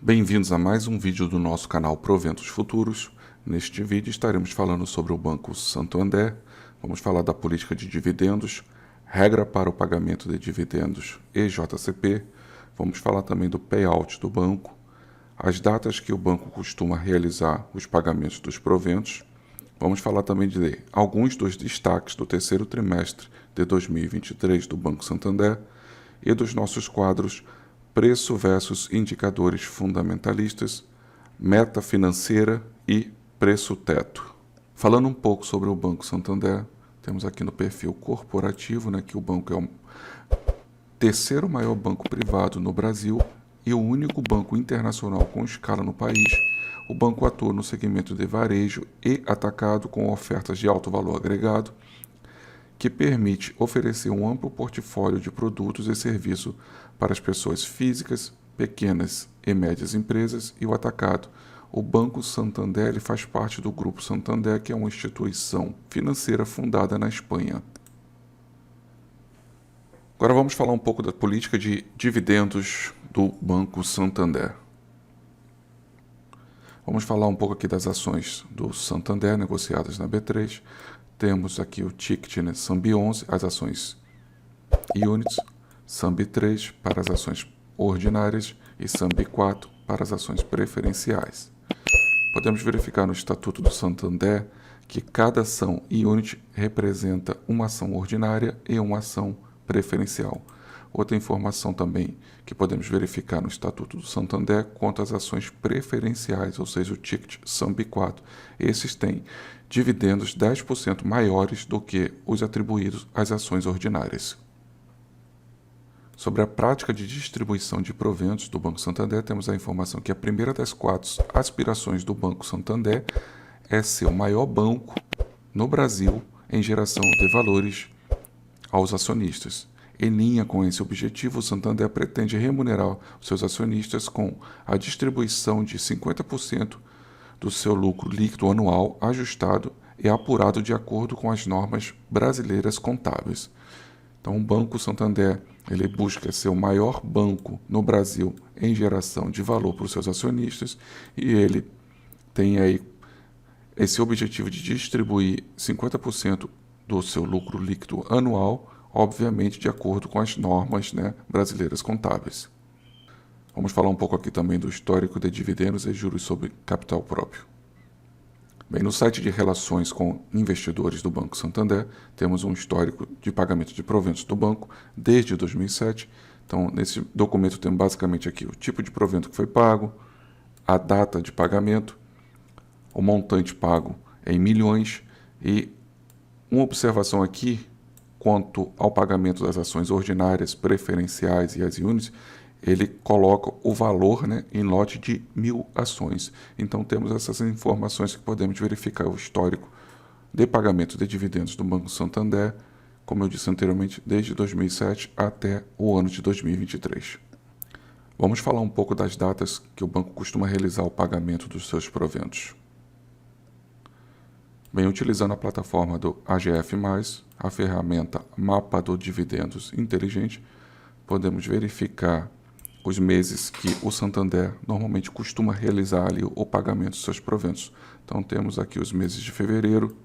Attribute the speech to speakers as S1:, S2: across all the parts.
S1: Bem-vindos a mais um vídeo do nosso canal Proventos Futuros. Neste vídeo estaremos falando sobre o Banco Santander, vamos falar da política de dividendos, regra para o pagamento de dividendos e JCP, vamos falar também do payout do banco, as datas que o banco costuma realizar os pagamentos dos proventos, vamos falar também de alguns dos destaques do terceiro trimestre de 2023 do Banco Santander e dos nossos quadros Preço versus indicadores fundamentalistas, meta financeira e preço teto. Falando um pouco sobre o Banco Santander, temos aqui no perfil corporativo, que o banco é o terceiro maior banco privado no Brasil e o único banco internacional com escala no país. O banco atua no segmento de varejo e atacado com ofertas de alto valor agregado, que permite oferecer um amplo portfólio de produtos e serviços para as pessoas físicas, pequenas e médias empresas e o atacado. O Banco Santander faz parte do Grupo Santander, que é uma instituição financeira fundada na Espanha. Agora vamos falar um pouco da política de dividendos do Banco Santander. Vamos falar um pouco aqui das ações do Santander negociadas na B3. Temos aqui o ticket SAMB11, as ações Units, SAMB3 para as ações ordinárias e SAMB4 para as ações preferenciais. Podemos verificar no Estatuto do Santander que cada ação Unit representa uma ação ordinária e uma ação preferencial. Outra informação também que podemos verificar no Estatuto do Santander quanto às ações preferenciais, ou seja, o ticket SAMB4. Esses têm dividendos 10% maiores do que os atribuídos às ações ordinárias. Sobre a prática de distribuição de proventos do Banco Santander, temos a informação que a primeira das 4 aspirações do Banco Santander é ser o maior banco no Brasil em geração de valores aos acionistas. Em linha com esse objetivo, o Santander pretende remunerar os seus acionistas com a distribuição de 50% do seu lucro líquido anual ajustado e apurado de acordo com as normas brasileiras contábeis. Então, o Banco Santander ele busca ser o maior banco no Brasil em geração de valor para os seus acionistas e ele tem aí esse objetivo de distribuir 50% do seu lucro líquido anual, obviamente de acordo com as normas brasileiras contábeis. Vamos falar um pouco aqui também do histórico de dividendos e juros sobre capital próprio. Bem, no site de relações com investidores do Banco Santander, temos um histórico de pagamento de proventos do banco desde 2007. Então, nesse documento temos basicamente aqui o tipo de provento que foi pago, a data de pagamento, o montante pago em milhões e uma observação aqui quanto ao pagamento das ações ordinárias, preferenciais e as units, ele coloca o valor em lote de 1.000 ações. Então temos essas informações que podemos verificar o histórico de pagamento de dividendos do Banco Santander, como eu disse anteriormente, desde 2007 até o ano de 2023. Vamos falar um pouco das datas que o banco costuma realizar o pagamento dos seus proventos. Bem, utilizando a plataforma do AGF+, a ferramenta Mapa do Dividendos Inteligente, podemos verificar os meses que o Santander normalmente costuma realizar ali o pagamento dos seus proventos. Então temos aqui os meses de fevereiro,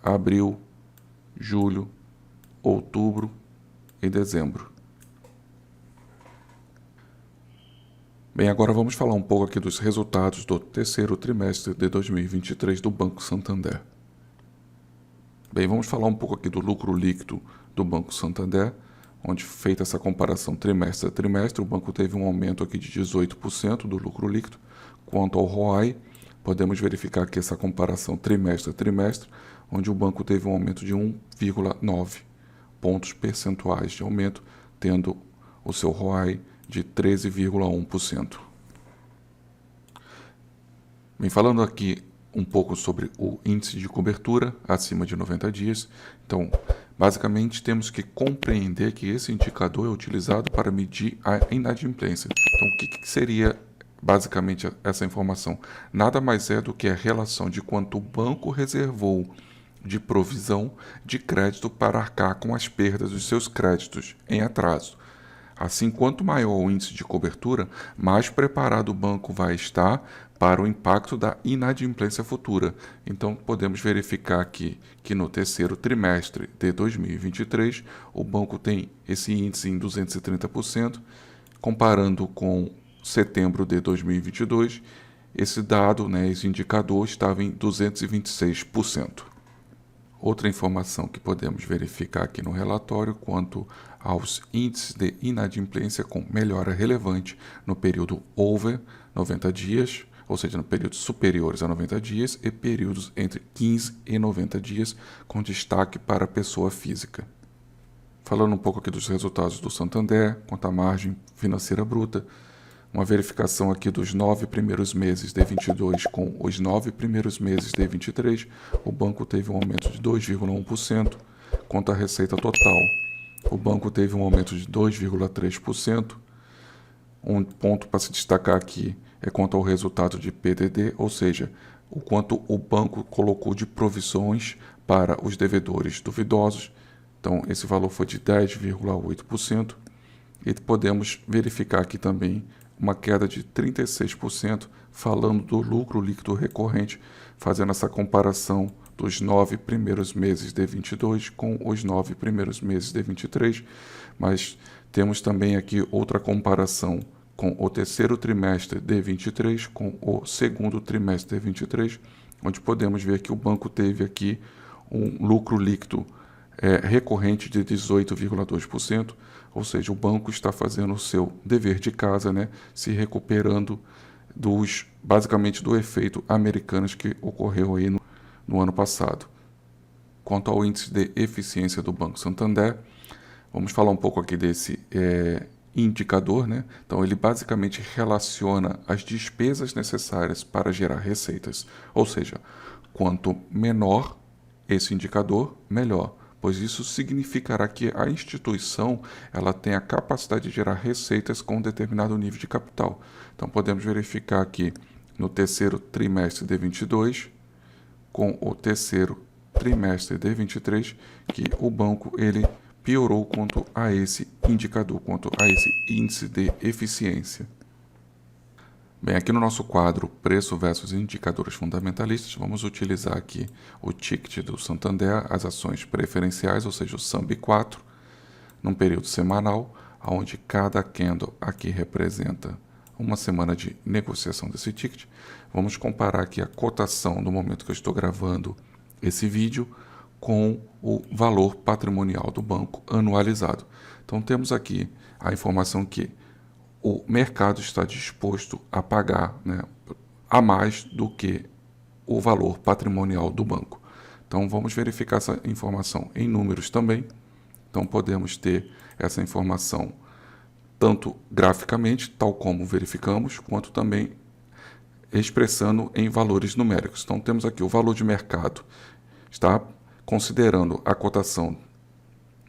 S1: abril, julho, outubro e dezembro. Bem, agora vamos falar um pouco aqui dos resultados do terceiro trimestre de 2023 do Banco Santander. Bem, vamos falar um pouco aqui do lucro líquido do Banco Santander, onde feita essa comparação trimestre a trimestre, o banco teve um aumento aqui de 18% do lucro líquido. Quanto ao ROAE, podemos verificar aqui essa comparação trimestre a trimestre, onde o banco teve um aumento de 1,9 pontos percentuais de aumento, tendo o seu ROAE de 13,1%. Bem, falando aqui um pouco sobre o índice de cobertura acima de 90 dias. Então, basicamente, temos que compreender que esse indicador é utilizado para medir a inadimplência. Então, o que seria basicamente essa informação? Nada mais é do que a relação de quanto o banco reservou de provisão de crédito para arcar com as perdas dos seus créditos em atraso. Assim, quanto maior o índice de cobertura, mais preparado o banco vai estar para o impacto da inadimplência futura. Então, podemos verificar aqui que no terceiro trimestre de 2023, o banco tem esse índice em 230%, comparando com setembro de 2022, esse dado, esse indicador estava em 226%. Outra informação que podemos verificar aqui no relatório quanto aos índices de inadimplência com melhora relevante no período over 90 dias, ou seja, no períodos superiores a 90 dias e períodos entre 15 e 90 dias, com destaque para a pessoa física. Falando um pouco aqui dos resultados do Santander, quanto à margem financeira bruta, uma verificação aqui dos 9 primeiros meses de 22 com os 9 primeiros meses de 23, o banco teve um aumento de 2,1%. Quanto à receita total, o banco teve um aumento de 2,3%. Um ponto para se destacar aqui é quanto ao resultado de PDD, ou seja, o quanto o banco colocou de provisões para os devedores duvidosos. Então, esse valor foi de 10,8%. E podemos verificar aqui também uma queda de 36%, falando do lucro líquido recorrente, fazendo essa comparação dos 9 primeiros meses de 22 com os 9 primeiros meses de 23, mas temos também aqui outra comparação com o terceiro trimestre de 23 com o segundo trimestre de 23, onde podemos ver que o banco teve aqui um lucro líquido recorrente de 18,2%, ou seja, o banco está fazendo o seu dever de casa, se recuperando basicamente do efeito Americanas que ocorreu aí no ano passado. Quanto ao índice de eficiência do Banco Santander, vamos falar um pouco aqui desse indicador, Então, ele basicamente relaciona as despesas necessárias para gerar receitas, ou seja, quanto menor esse indicador, melhor, pois isso significará que a instituição ela tem a capacidade de gerar receitas com um determinado nível de capital. Então, podemos verificar aqui no terceiro trimestre de 22, com o terceiro trimestre de 23, que o banco ele piorou quanto a esse indicador, quanto a esse índice de eficiência. Bem, aqui no nosso quadro Preço versus Indicadores Fundamentalistas, vamos utilizar aqui o ticket do Santander, as ações preferenciais, ou seja, o SAMB4, num período semanal, onde cada candle aqui representa uma semana de negociação desse ticket. Vamos comparar aqui a cotação no momento que eu estou gravando esse vídeo com o valor patrimonial do banco anualizado. Então temos aqui a informação que o mercado está disposto a pagar a mais do que o valor patrimonial do banco. Então, vamos verificar essa informação em números também. Então, podemos ter essa informação tanto graficamente, tal como verificamos, quanto também expressando em valores numéricos. Então, temos aqui o valor de mercado, está considerando a cotação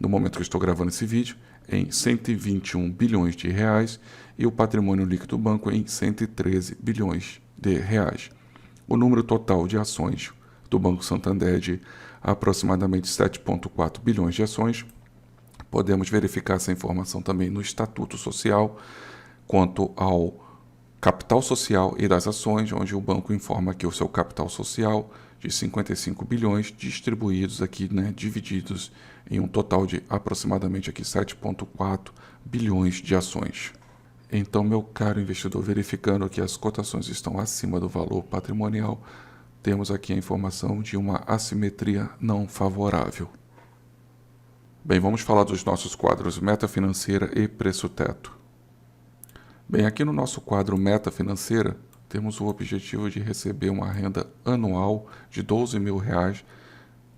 S1: no momento que eu estou gravando esse vídeo, em 121 bilhões de reais e o patrimônio líquido do banco em 113 bilhões de reais. O número total de ações do Banco Santander é de aproximadamente 7,4 bilhões de ações. Podemos verificar essa informação também no Estatuto Social, quanto ao capital social e das ações, onde o banco informa que o seu capital social de 55 bilhões distribuídos aqui, divididos em um total de aproximadamente aqui 7,4 bilhões de ações. Então, meu caro investidor, verificando que as cotações estão acima do valor patrimonial, temos aqui a informação de uma assimetria não favorável. Bem, vamos falar dos nossos quadros Meta Financeira e Preço Teto. Bem, aqui no nosso quadro Meta Financeira, temos o objetivo de receber uma renda anual de R$12 mil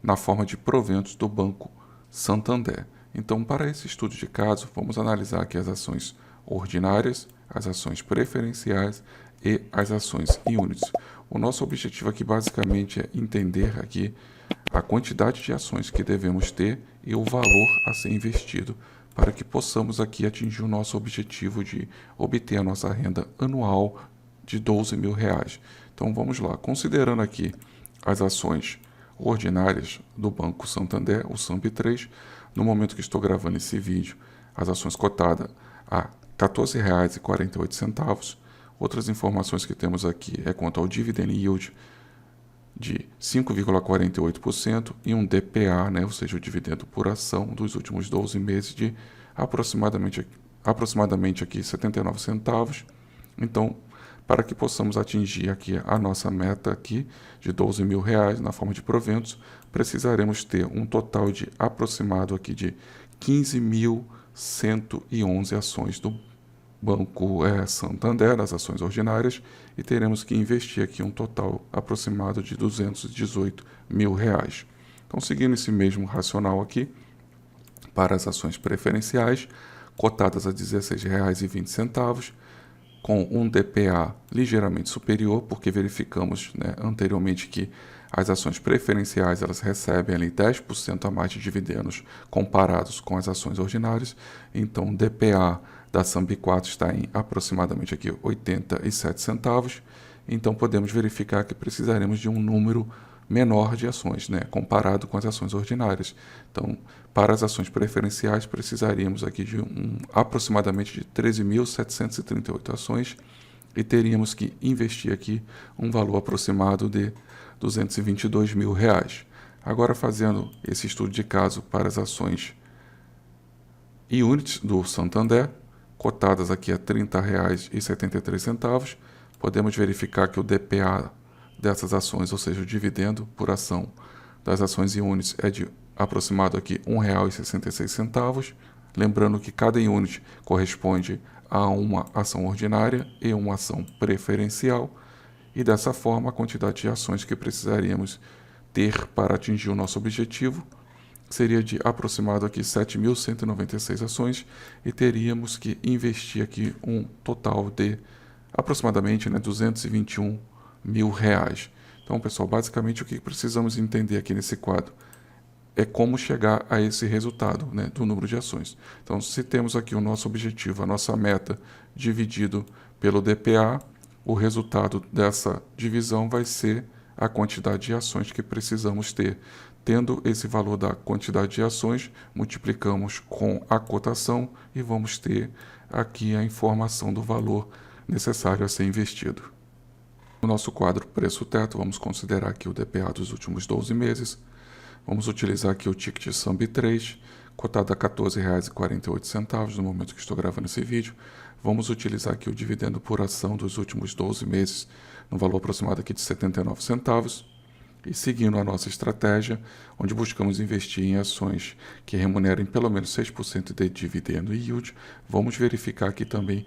S1: na forma de proventos do Banco Santander. Então, para esse estudo de caso, vamos analisar aqui as ações ordinárias, as ações preferenciais e as ações em units. O nosso objetivo aqui basicamente é entender aqui a quantidade de ações que devemos ter e o valor a ser investido para que possamos aqui atingir o nosso objetivo de obter a nossa renda anual de R$12 mil. Então vamos lá, considerando aqui as ações ordinárias do Banco Santander, o SAMB3, no momento que estou gravando esse vídeo, as ações cotadas a R$ 14,48. Outras informações que temos aqui é quanto ao dividend yield de 5,48% e um DPA, ou seja, o dividendo por ação dos últimos 12 meses de aproximadamente aqui 79 centavos. Então, para que possamos atingir aqui a nossa meta aqui de R$ 12.000 na forma de proventos, precisaremos ter um total de aproximado aqui de 15.111 ações do Banco Santander, as ações ordinárias, e teremos que investir aqui um total aproximado de R$ 218.000. Então, seguindo esse mesmo racional aqui, para as ações preferenciais, cotadas a R$ 16,20, com um DPA ligeiramente superior, porque verificamos anteriormente que as ações preferenciais elas recebem ali 10% a mais de dividendos comparados com as ações ordinárias. Então, o DPA da SAMB4 está em aproximadamente aqui 87 centavos. Então, podemos verificar que precisaremos de um número menor de ações, comparado com as ações ordinárias. Então, para as ações preferenciais, precisaríamos aqui de aproximadamente de 13.738 ações e teríamos que investir aqui um valor aproximado de R$ 222.000. Agora, fazendo esse estudo de caso para as ações e units do Santander, cotadas aqui a R$ 30,73, podemos verificar que o DPA dessas ações, ou seja, o dividendo por ação das ações e units é de aproximado aqui R$ 1,66. Lembrando que cada unit corresponde a uma ação ordinária e uma ação preferencial, e dessa forma a quantidade de ações que precisaríamos ter para atingir o nosso objetivo seria de aproximado aqui 7.196 ações, e teríamos que investir aqui um total de aproximadamente R$ 221.000. Então, pessoal, basicamente o que precisamos entender aqui nesse quadro é como chegar a esse resultado do número de ações. Então, se temos aqui o nosso objetivo, a nossa meta dividido pelo DPA, o resultado dessa divisão vai ser a quantidade de ações que precisamos ter. Tendo esse valor da quantidade de ações, multiplicamos com a cotação e vamos ter aqui a informação do valor necessário a ser investido. No nosso quadro preço-teto, vamos considerar aqui o DPA dos últimos 12 meses. Vamos utilizar aqui o ticket SAMB3, cotado a R$ 14,48 no momento que estou gravando esse vídeo. Vamos utilizar aqui o dividendo por ação dos últimos 12 meses, no valor aproximado aqui de 79 centavos. E seguindo a nossa estratégia, onde buscamos investir em ações que remunerem pelo menos 6% de dividendo e yield, vamos verificar aqui também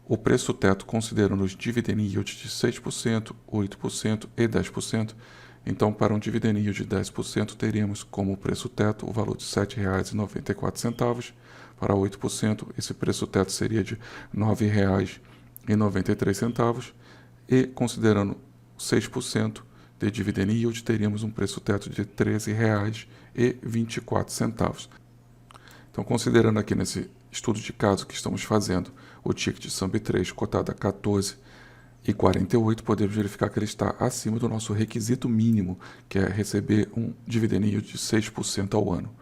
S1: o preço-teto considerando os dividend yield de 6%, 8% e 10%. Então, para um dividend yield de 10%, teríamos como preço-teto o valor de R$ 7,94. Para 8%, esse preço-teto seria de R$ 9,93. E, considerando 6% de dividend yield, teríamos um preço-teto de R$ 13,24. Então, considerando aqui nesse estudo de caso que estamos fazendo o ticket SAMB3 cotado a R$ 14,48, podemos verificar que ele está acima do nosso requisito mínimo, que é receber um dividend yield de 6% ao ano.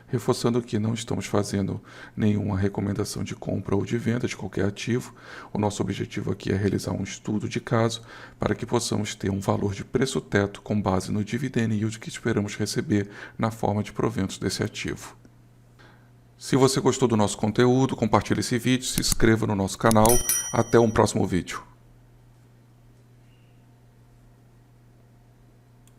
S1: Reforçando que não estamos fazendo nenhuma recomendação de compra ou de venda de qualquer ativo. O nosso objetivo aqui é realizar um estudo de caso para que possamos ter um valor de preço-teto com base no dividend yield que esperamos receber na forma de proventos desse ativo. Se você gostou do nosso conteúdo, compartilhe esse vídeo, se inscreva no nosso canal. Até um próximo vídeo.